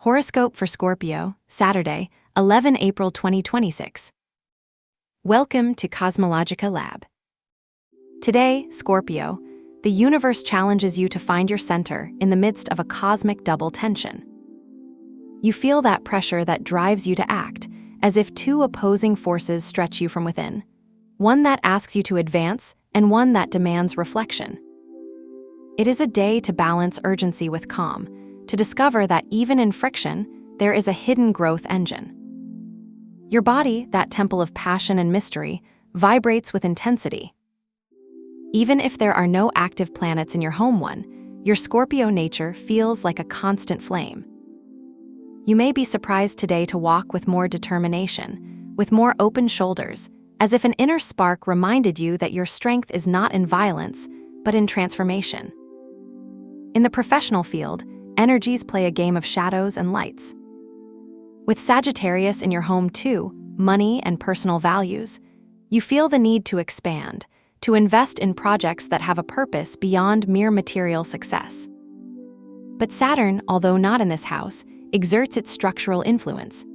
Horoscope for Scorpio, Saturday, 11 April 2026. Welcome to CosmologicaLab. Today, Scorpio, the universe challenges you to find your center in the midst of a cosmic double tension. You feel that pressure that drives you to act, as if two opposing forces stretch you from within, one that asks you to advance and one that demands reflection. It is a day to balance urgency with calm, to discover that even in friction, there is a hidden growth engine. Your body, that temple of passion and mystery, vibrates with intensity. Even if there are no active planets in your home one, your Scorpio nature feels like a constant flame. You may be surprised today to walk with more determination, with more open shoulders, as if an inner spark reminded you that your strength is not in violence, but in transformation. In the professional field, energies play a game of shadows and lights. With Sagittarius in your home too, money and personal values, you feel the need to expand, to invest in projects that have a purpose beyond mere material success. But Saturn, although not in this house, exerts its structural influence.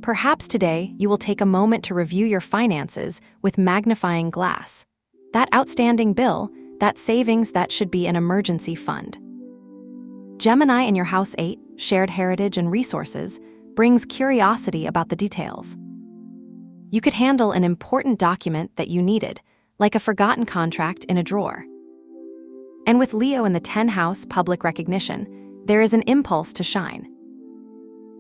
Perhaps today you will take a moment to review your finances with magnifying glass. That outstanding bill, that savings that should be an emergency fund. Gemini in your house 8, shared heritage and resources, brings curiosity about the details. You could handle an important document that you needed, like a forgotten contract in a drawer. And with Leo in the 10th house, public recognition, there is an impulse to shine.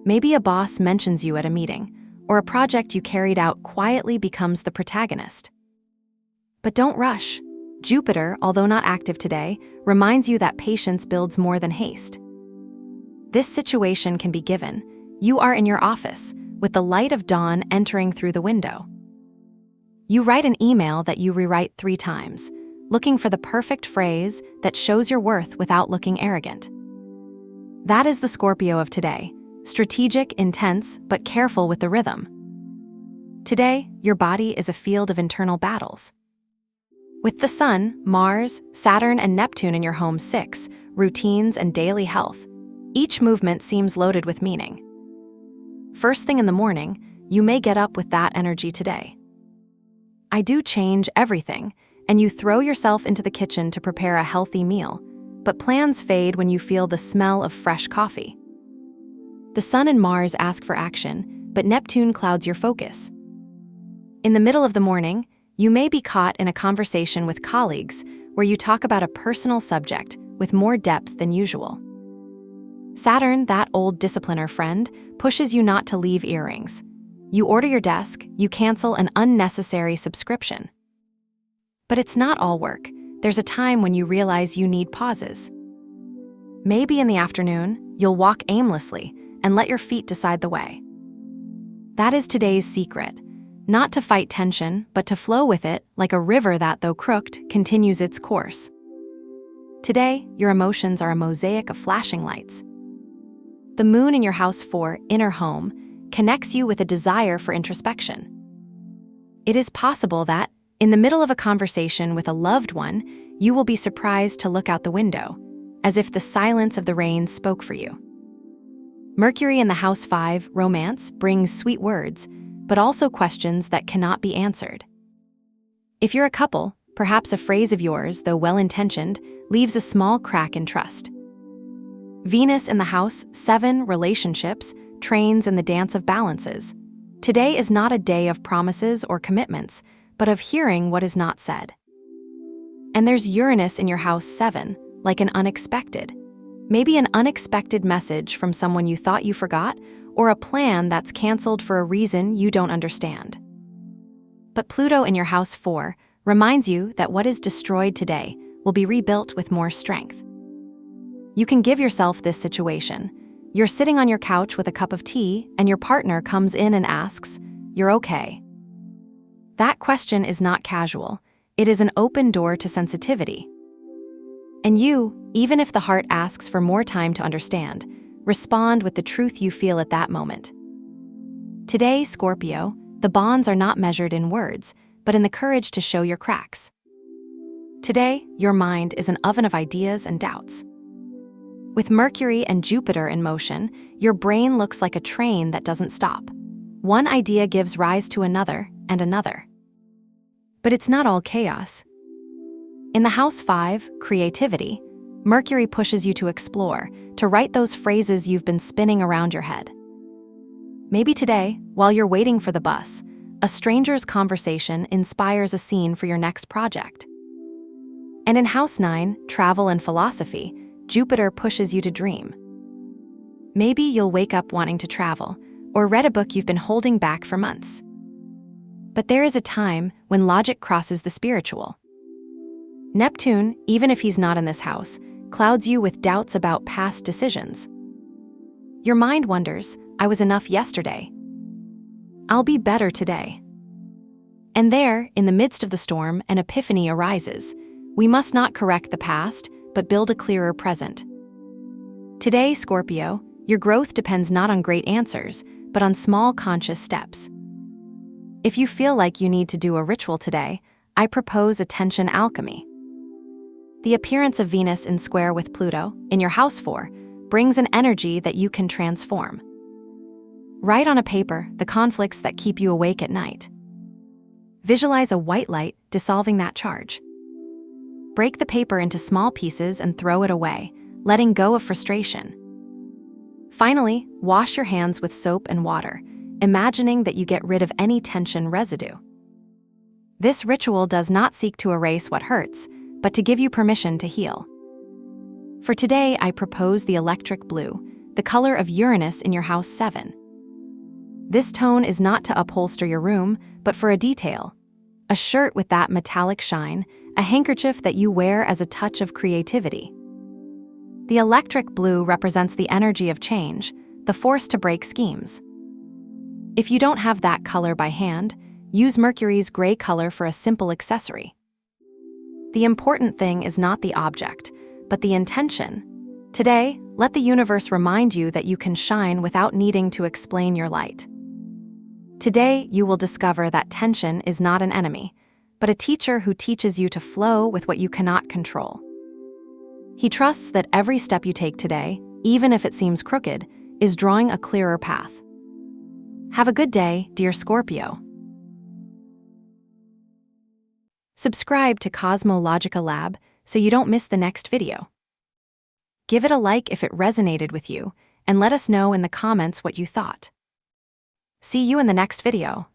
Maybe a boss mentions you at a meeting, or a project you carried out quietly becomes the protagonist. But don't rush. Jupiter, although not active today, reminds you that patience builds more than haste. This situation can be given. You are in your office, with the light of dawn entering through the window. You write an email that you rewrite 3 times, looking for the perfect phrase that shows your worth without looking arrogant. That is the Scorpio of today, strategic, intense, but careful with the rhythm. Today, your body is a field of internal battles. With the Sun, Mars, Saturn, and Neptune in your home 6, routines and daily health, each movement seems loaded with meaning. First thing in the morning, you may get up with that energy today. I do change everything, and you throw yourself into the kitchen to prepare a healthy meal, but plans fade when you feel the smell of fresh coffee. The Sun and Mars ask for action, but Neptune clouds your focus. In the middle of the morning, you may be caught in a conversation with colleagues where you talk about a personal subject with more depth than usual. Saturn, that old discipliner friend, pushes you not to leave earrings. You order your desk, you cancel an unnecessary subscription. But it's not all work. There's a time when you realize you need pauses. Maybe in the afternoon, you'll walk aimlessly and let your feet decide the way. That is today's secret. Not to fight tension, but to flow with it like a river that, though crooked, continues its course. Today, your emotions are a mosaic of flashing lights. The moon in your house 4, inner home, connects you with a desire for introspection. It is possible that, in the middle of a conversation with a loved one, you will be surprised to look out the window, as if the silence of the rain spoke for you. Mercury in the house 5, romance, brings sweet words, but also questions that cannot be answered. If you're a couple, perhaps a phrase of yours, though well-intentioned, leaves a small crack in trust. Venus in the house 7, relationships, trains in the dance of balances. Today is not a day of promises or commitments, but of hearing what is not said. And there's Uranus in your house 7, like an unexpected. Maybe an unexpected message from someone you thought you forgot, or a plan that's canceled for a reason you don't understand. But Pluto in your house 4 reminds you that what is destroyed today will be rebuilt with more strength. You can give yourself this situation. You're sitting on your couch with a cup of tea, and your partner comes in and asks, "You're okay?" That question is not casual. It is an open door to sensitivity. And you, even if the heart asks for more time to understand, respond with the truth you feel at that moment. Today, Scorpio, the bonds are not measured in words, but in the courage to show your cracks. Today, your mind is an oven of ideas and doubts. With Mercury and Jupiter in motion, your brain looks like a train that doesn't stop. One idea gives rise to another and another. But it's not all chaos. In the House 5, Creativity, Mercury pushes you to explore, to write those phrases you've been spinning around your head. Maybe today, while you're waiting for the bus, a stranger's conversation inspires a scene for your next project. And in House 9, Travel and Philosophy, Jupiter pushes you to dream. Maybe you'll wake up wanting to travel, or read a book you've been holding back for months. But there is a time when logic crosses the spiritual. Neptune, even if he's not in this house, clouds you with doubts about past decisions. Your mind wonders, I was enough yesterday. I'll be better today. And there, in the midst of the storm, an epiphany arises. We must not correct the past, but build a clearer present. Today, Scorpio, your growth depends not on great answers, but on small conscious steps. If you feel like you need to do a ritual today, I propose attention alchemy. The appearance of Venus in square with Pluto, in your House 4, brings an energy that you can transform. Write on a paper the conflicts that keep you awake at night. Visualize a white light dissolving that charge. Break the paper into small pieces and throw it away, letting go of frustration. Finally, wash your hands with soap and water, imagining that you get rid of any tension residue. This ritual does not seek to erase what hurts, but to give you permission to heal. For today, I propose the electric blue, the color of Uranus in your House 7. This tone is not to upholster your room, but for a detail. A shirt with that metallic shine, a handkerchief that you wear as a touch of creativity. The electric blue represents the energy of change, the force to break schemes. If you don't have that color by hand, use Mercury's gray color for a simple accessory. The important thing is not the object, but the intention. Today, let the universe remind you that you can shine without needing to explain your light. Today, you will discover that tension is not an enemy, but a teacher who teaches you to flow with what you cannot control. He trusts that every step you take today, even if it seems crooked, is drawing a clearer path. Have a good day, dear Scorpio. Subscribe to CosmologicaLab so you don't miss the next video. Give it a like if it resonated with you, and let us know in the comments what you thought. See you in the next video.